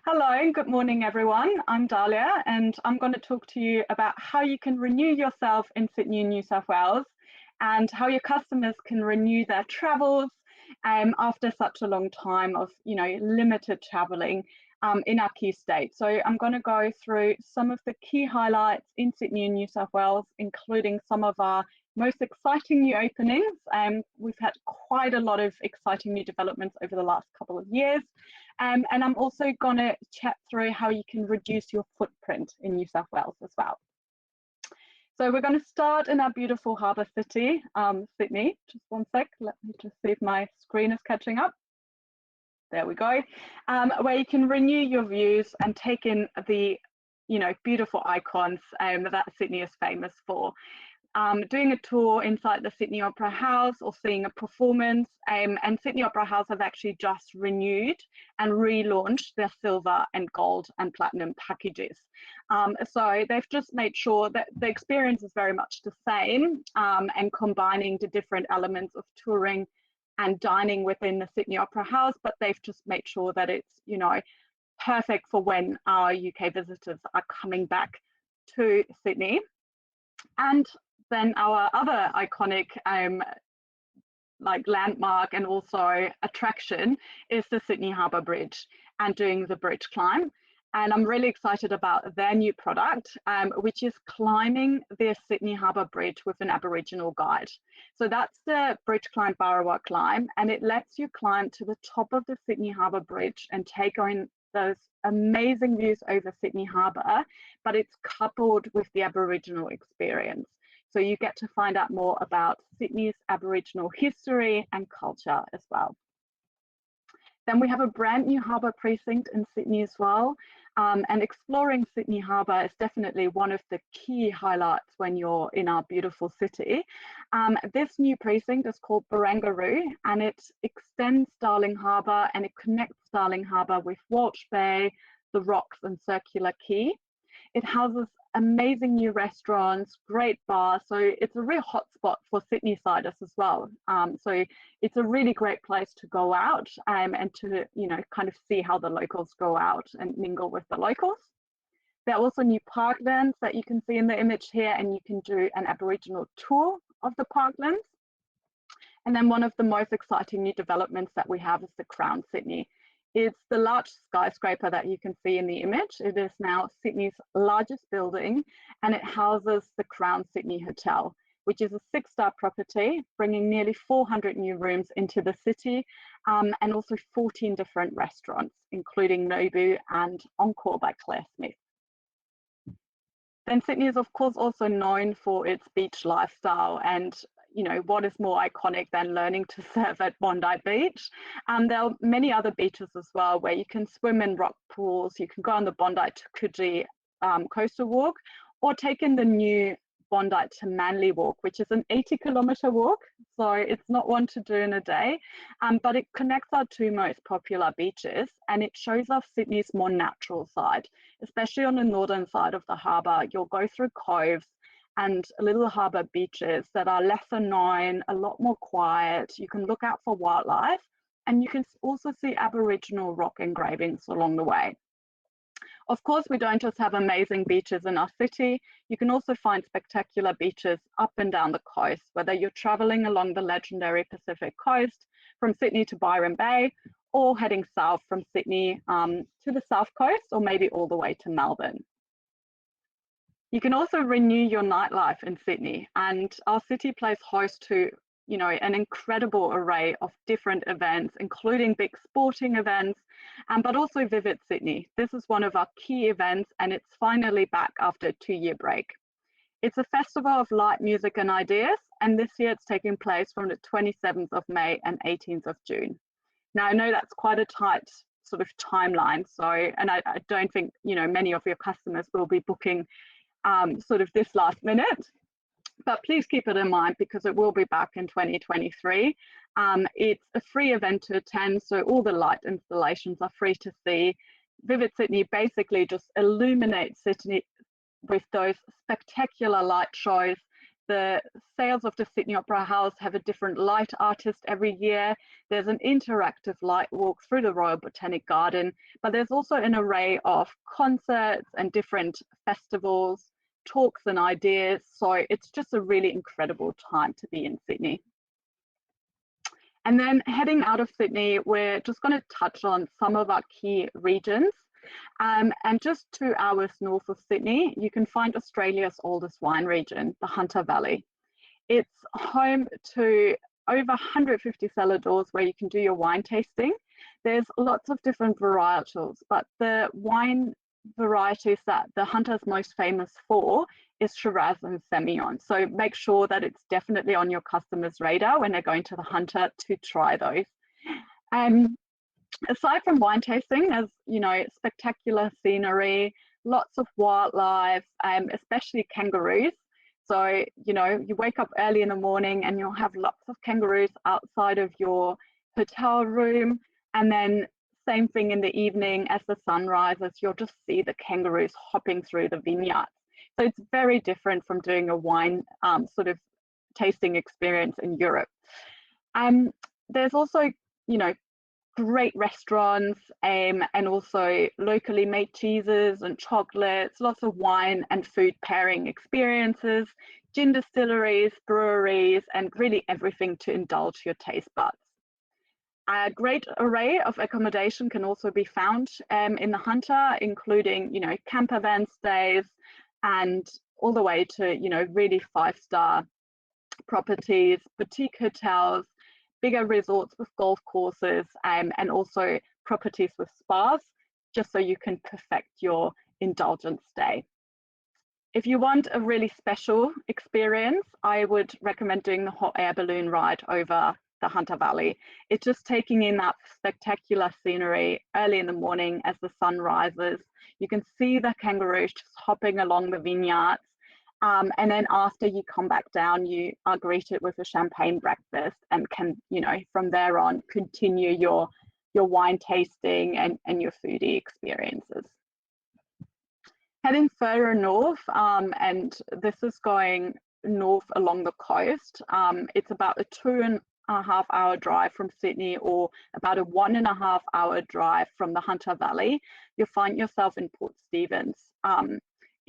Hello and good morning, everyone. I'm Dahlia, and I'm going to talk to you about how you can renew yourself in Sydney and New South Wales and how your customers can renew their travels after such a long time of, limited traveling in our key states. So I'm going to go through some of the key highlights in Sydney and New South Wales, including some of our most exciting new openings. We've had quite a lot of exciting new developments over the last couple of years. And I'm also going to chat through how you can reduce your footprint in New South Wales as well. So we're going to start in our beautiful harbour city, Sydney. Just one sec, let me just see if my screen is catching up. There we go. Where you can renew your views and take in the, beautiful icons that Sydney is famous for. Doing a tour inside the Sydney Opera House or seeing a performance, and Sydney Opera House have actually just renewed and relaunched their silver and gold and platinum packages. So they've just made sure that the experience is very much the same and combining the different elements of touring and dining within the Sydney Opera House, but they've just made sure that it's, perfect for when our UK visitors are coming back to Sydney. And then our other iconic landmark and also attraction is the Sydney Harbour Bridge and doing the bridge climb. And I'm really excited about their new product, which is climbing the Sydney Harbour Bridge with an Aboriginal guide. So that's the Bridge Climb Barrawa Climb, and it lets you climb to the top of the Sydney Harbour Bridge and take on those amazing views over Sydney Harbour, but it's coupled with the Aboriginal experience. So you get to find out more about Sydney's Aboriginal history and culture as well. Then we have a brand new harbour precinct in Sydney as well. And exploring Sydney Harbour is definitely one of the key highlights when you're in our beautiful city. This new precinct is called Barangaroo, and it extends Darling Harbour and it connects Darling Harbour with Walsh Bay, the Rocks and Circular Quay. It houses amazing new restaurants, great bars, so it's a real hotspot for Sydney-siders as well. So it's a really great place to go out and to, kind of see how the locals go out and mingle with the locals. There are also new parklands that you can see in the image here, and you can do an Aboriginal tour of the parklands. And then one of the most exciting new developments that we have is the Crown Sydney. It's the large skyscraper that you can see in the image. It is now Sydney's largest building, and it houses the Crown Sydney Hotel, which is a 6-star property, bringing nearly 400 new rooms into the city, and also 14 different restaurants, including Nobu and Encore by Claire Smith. Then Sydney is, of course, also known for its beach lifestyle, and what is more iconic than learning to surf at Bondi Beach? There are many other beaches as well where you can swim in rock pools, you can go on the Bondi to Coogee coastal walk, or take in the new Bondi to Manly walk, which is an 80-kilometre walk. So it's not one to do in a day, but it connects our two most popular beaches, and it shows off Sydney's more natural side, especially on the northern side of the harbour. You'll go through coves and little harbour beaches that are lesser known, a lot more quiet. You can look out for wildlife, and you can also see Aboriginal rock engravings along the way. Of course, we don't just have amazing beaches in our city. You can also find spectacular beaches up and down the coast, whether you're travelling along the legendary Pacific coast from Sydney to Byron Bay, or heading south from Sydney to the south coast, or maybe all the way to Melbourne. You can also renew your nightlife in Sydney, and our city plays host to, an incredible array of different events, including big sporting events, but also Vivid Sydney. This is one of our key events, and it's finally back after a 2-year break. It's a festival of light music and ideas, and this year it's taking place from the 27th of May and 18th of June. Now, I know that's quite a tight sort of timeline, and I don't think, many of your customers will be booking sort of this last minute, but please keep it in mind because it will be back in 2023. It's a free event to attend, so all the light installations are free to see. Vivid Sydney basically just illuminates Sydney with those spectacular light shows the sales of the Sydney Opera House have a different light artist every year. There's an interactive light walk through the Royal Botanic Garden, but there's also an array of concerts and different festivals, talks and ideas. So it's just a really incredible time to be in Sydney. And then heading out of Sydney, we're just going to touch on some of our key regions. And just 2 hours north of Sydney, you can find Australia's oldest wine region, the Hunter Valley. It's home to over 150 cellar doors where you can do your wine tasting. There's lots of different varietals, but the wine varieties that the Hunter's most famous for is Shiraz and Semillon. So make sure that it's definitely on your customer's radar when they're going to the Hunter to try those. Aside from wine tasting, there's, you know, spectacular scenery, lots of wildlife, especially kangaroos. So, you know, you wake up early in the morning and you'll have lots of kangaroos outside of your hotel room. And then same thing in the evening as the sun rises, you'll just see the kangaroos hopping through the vineyards. So it's very different from doing a wine sort of tasting experience in Europe. There's also, you know, great restaurants and also locally made cheeses and chocolates, lots of wine and food pairing experiences, gin distilleries, breweries, and really everything to indulge your taste buds. A great array of accommodation can also be found in the Hunter, including, you know, camper van stays and all the way to, you know, really 5-star properties, boutique hotels, bigger resorts with golf courses, and also properties with spas, just so you can perfect your indulgent stay. If you want a really special experience, I would recommend doing the hot air balloon ride over the Hunter Valley. It's just taking in that spectacular scenery early in the morning as the sun rises. You can see the kangaroos just hopping along the vineyards. And then after you come back down, you are greeted with a champagne breakfast and can, you know, from there on, continue your wine tasting and your foodie experiences. Heading further north, and this is going north along the coast, it's about a 2.5-hour drive from Sydney or about a 1.5-hour drive from the Hunter Valley. You'll find yourself in Port Stephens.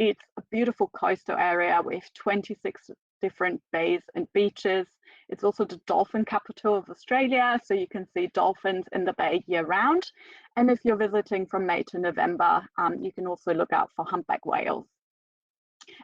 It's a beautiful coastal area with 26 different bays and beaches. It's also the dolphin capital of Australia, so you can see dolphins in the bay year round. And if you're visiting from May to November, you can also look out for humpback whales.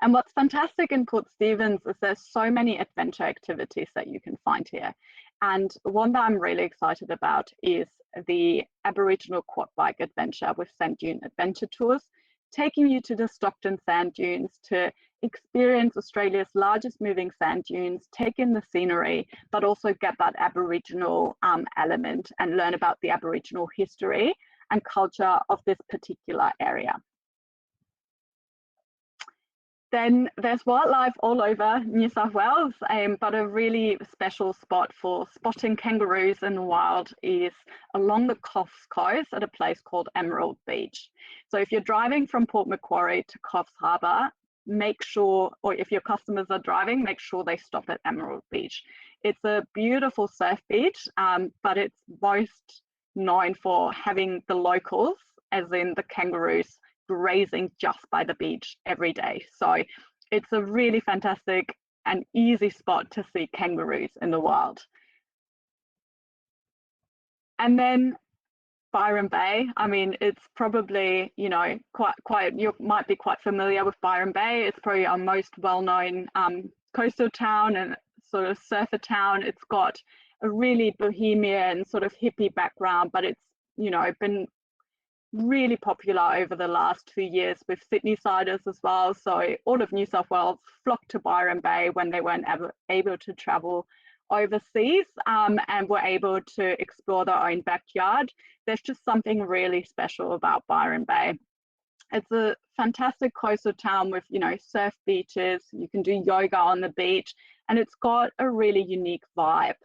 And what's fantastic in Port Stephens is there's so many adventure activities that you can find here. And one that I'm really excited about is the Aboriginal quad bike adventure with Sand Dune Adventure Tours, taking you to the Stockton sand dunes to experience Australia's largest moving sand dunes, take in the scenery, but also get that Aboriginal element and learn about the Aboriginal history and culture of this particular area. Then there's wildlife all over New South Wales, but a really special spot for spotting kangaroos in the wild is along the Coffs Coast at a place called Emerald Beach. So if you're driving from Port Macquarie to Coffs Harbour, make sure, or if your customers are driving, make sure they stop at Emerald Beach. It's a beautiful surf beach, but it's most known for having the locals, as in the kangaroos, grazing just by the beach every day. So it's a really fantastic and easy spot to see kangaroos in the wild. And then Byron Bay, I mean, it's probably, you know, quite you might be quite familiar with Byron Bay. It's probably our most well-known coastal town and sort of surfer town. It's got a really bohemian sort of hippie background, but it's, you know, been really popular over the last few years with Sydney-siders as well. So all of New South Wales flocked to Byron Bay when they weren't ever able to travel overseas and were able to explore their own backyard. There's just something really special about Byron Bay. It's a fantastic coastal town with, you know, surf beaches. You can do yoga on the beach, and it's got a really unique vibe.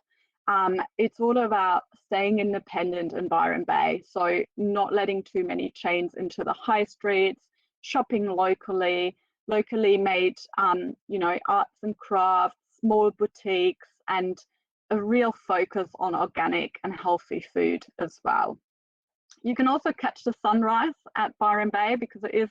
It's all about staying independent in Byron Bay, so not letting too many chains into the high streets, shopping locally, locally made, you know, arts and crafts, small boutiques, and a real focus on organic and healthy food as well. You can also catch the sunrise at Byron Bay because it is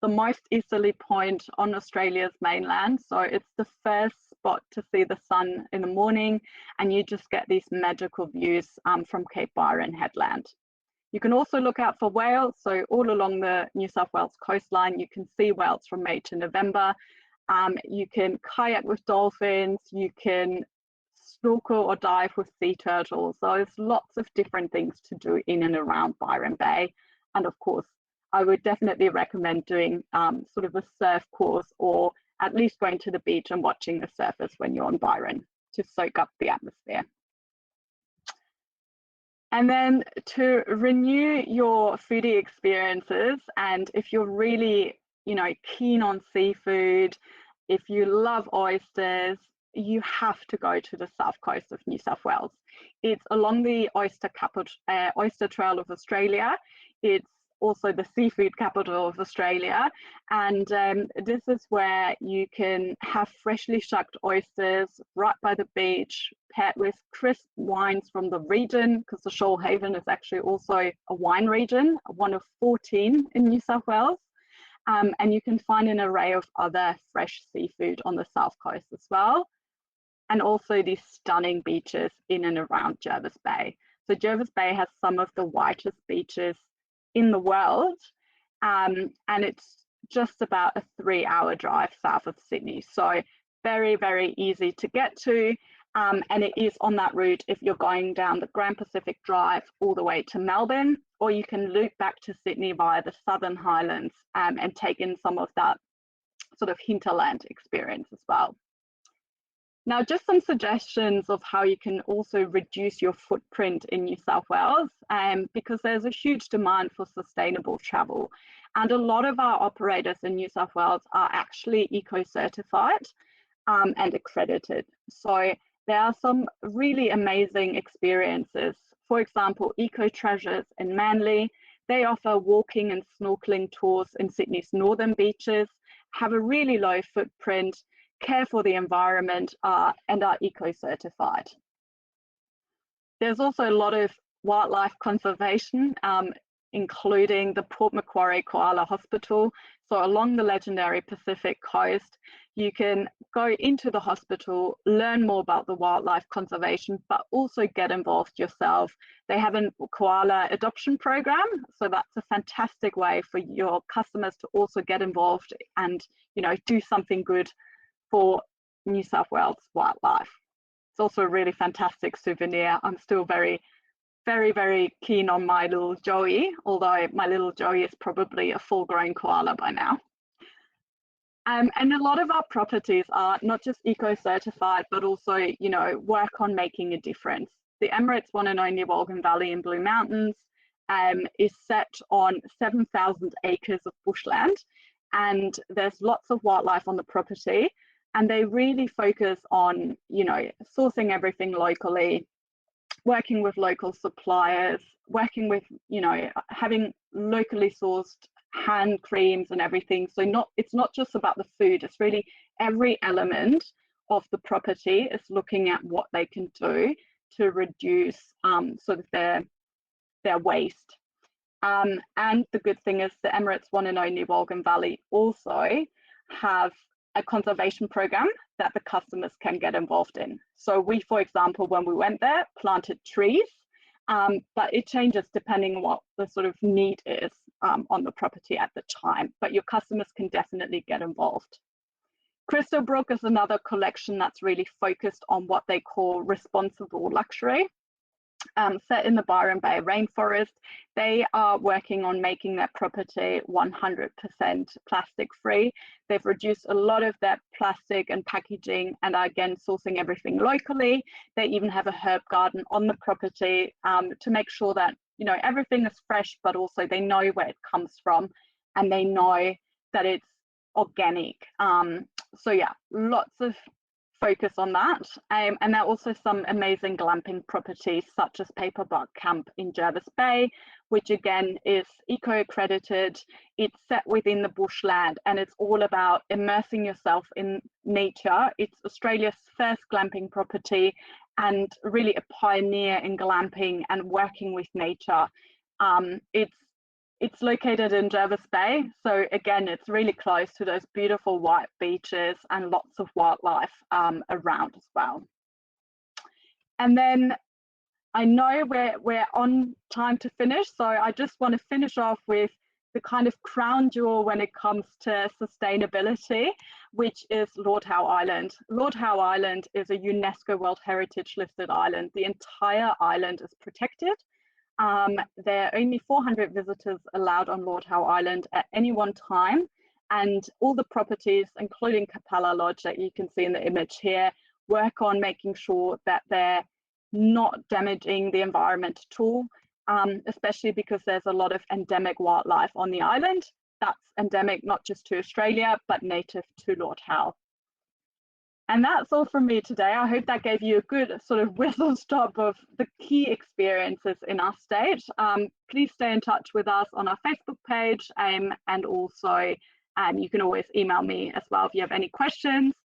the most easterly point on Australia's mainland. So it's the first spot to see the sun in the morning, and you just get these magical views from Cape Byron headland. You can also look out for whales. So all along the New South Wales coastline, you can see whales from May to November. You can kayak with dolphins, you can snorkel or dive with sea turtles. So there's lots of different things to do in and around Byron Bay. And of course, I would definitely recommend doing sort of a surf course, or at least going to the beach and watching the surfers when you're on Byron to soak up the atmosphere. And then to renew your foodie experiences, and if you're really, you know, keen on seafood, if you love oysters, you have to go to the south coast of New South Wales. It's along the oyster trail of Australia. It's also the seafood capital of Australia, and this is where you can have freshly shucked oysters right by the beach, paired with crisp wines from the region, because the Shoalhaven is actually also a wine region, one of 14 in New South Wales. And you can find an array of other fresh seafood on the south coast as well, and also these stunning beaches in and around Jervis Bay. So Jervis Bay has some of the whitest beaches in the world, and it's just about a 3-hour drive south of Sydney. So very, very easy to get to, and it is on that route if you're going down the Grand Pacific Drive all the way to Melbourne, or you can loop back to Sydney via the Southern Highlands and take in some of that sort of hinterland experience as well. Now, just some suggestions of how you can also reduce your footprint in New South Wales, because there's a huge demand for sustainable travel. And a lot of our operators in New South Wales are actually eco-certified and accredited. So there are some really amazing experiences. For example, Eco Treasures in Manly, they offer walking and snorkeling tours in Sydney's northern beaches, have a really low footprint, care for the environment, and are eco-certified. There's also a lot of wildlife conservation, including the Port Macquarie Koala Hospital. So along the legendary Pacific coast, you can go into the hospital, learn more about the wildlife conservation, but also get involved yourself. They have a koala adoption program, so that's a fantastic way for your customers to also get involved and, you know, do something good for New South Wales wildlife. It's also a really fantastic souvenir. I'm still very, very keen on my little Joey, although my little Joey is probably a full-grown koala by now. And a lot of our properties are not just eco-certified, but also, you know, work on making a difference. The Emirates one and only Walgan Valley in Blue Mountains is set on 7,000 acres of bushland, and there's lots of wildlife on the property. And they really focus on, you know, sourcing everything locally, working with local suppliers, working with, you know, having locally sourced hand creams and everything. So it's not just about the food, it's really every element of the property is looking at what they can do to reduce sort of their waste. And the good thing is the Emirates one and only Walgan Valley also have a conservation program that the customers can get involved in. So we, for example, when we went there, planted trees, but it changes depending on what the sort of need is on the property at the time, but your customers can definitely get involved. Crystal Brook is another collection that's really focused on what they call responsible luxury. Set in the Byron Bay rainforest, they are working on making their property 100% plastic free. They've reduced a lot of their plastic and packaging and are again sourcing everything locally. They even have a herb garden on the property to make sure that, you know, everything is fresh, but also they know where it comes from and they know that it's organic. So yeah, lots of focus on that, and there are also some amazing glamping properties such as Paperbark Camp in Jervis Bay, which again is eco-accredited. It's set within the bushland, and it's all about immersing yourself in nature. It's Australia's first glamping property and really a pioneer in glamping and working with nature. It's located in Jervis Bay, so again, it's really close to those beautiful white beaches and lots of wildlife around as well. And then I know we're on time to finish, so I just want to finish off with the kind of crown jewel when it comes to sustainability, which is Lord Howe Island. Lord Howe Island is a UNESCO World Heritage listed island. The entire island is protected. There are only 400 visitors allowed on Lord Howe Island at any one time, and all the properties, including Capella Lodge that you can see in the image here, work on making sure that they're not damaging the environment at all, especially because there's a lot of endemic wildlife on the island. That's endemic not just to Australia, but native to Lord Howe. And that's all from me today. I hope that gave you a good sort of whistle stop of the key experiences in our state. Please stay in touch with us on our Facebook page, and also you can always email me as well if you have any questions.